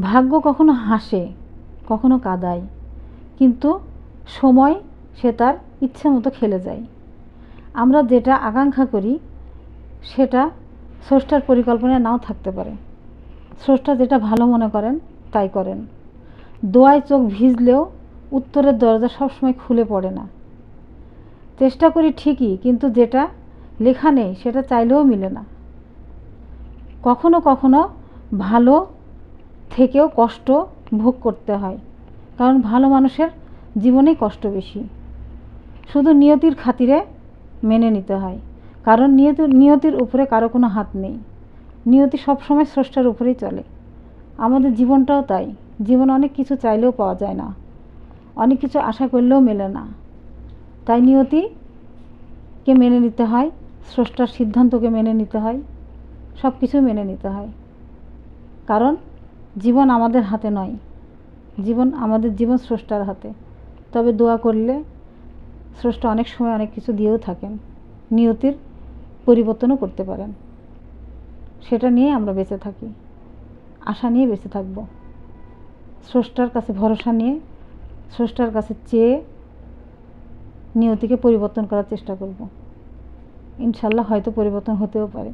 ভাগ্য কখনো হাসে, কখনো কাঁদায়, কিন্তু সময় সে তার ইচ্ছে মতো খেলে যায়। আমরা যেটা আকাঙ্ক্ষা করি সেটা স্রষ্টার পরিকল্পনায় নাও থাকতে পারে। স্রষ্টা যেটা ভালো মনে করেন তাই করেন। দোয়ায় চোখ ভিজলেও উত্তরের দরজা সবসময় খুলে পড়ে না। চেষ্টা করি ঠিকই, কিন্তু যেটা লেখা নেই সেটা চাইলেও মিলে না। কখনো কখনো ভালো থেকেও কষ্ট ভোগ করতে হয়, কারণ ভালো মানুষের জীবনেই কষ্ট বেশি। শুধু নিয়তির খাতিরে মেনে নিতে হয়, কারণ নিয়তির উপরে কারো কোনো হাত নেই। নিয়তি সবসময় স্রষ্টার উপরেই চলে। আমাদের জীবনটাও তাই। জীবনে অনেক কিছু চাইলেও পাওয়া যায় না, অনেক কিছু আশা করলেও মেলে না। তাই নিয়তিকে মেনে নিতে হয়, স্রষ্টার সিদ্ধান্তকে মেনে নিতে হয়, সব কিছু মেনে নিতে হয়। কারণ জীবন আমাদের হাতে নয়, আমাদের জীবন স্রষ্টার হাতে। তবে দোয়া করলে স্রষ্টা অনেক সময় অনেক কিছু দিয়েও থাকেন, নিয়তির পরিবর্তনও করতে পারেন। সেটা নিয়ে আমরা বেঁচে থাকি, আশা নিয়ে বেঁচে থাকব। স্রষ্টার কাছে ভরসা নিয়ে, স্রষ্টার কাছে চেয়ে নিয়তিকে পরিবর্তন করার চেষ্টা করব। ইনশাল্লাহ হয়তো পরিবর্তন হতেও পারে।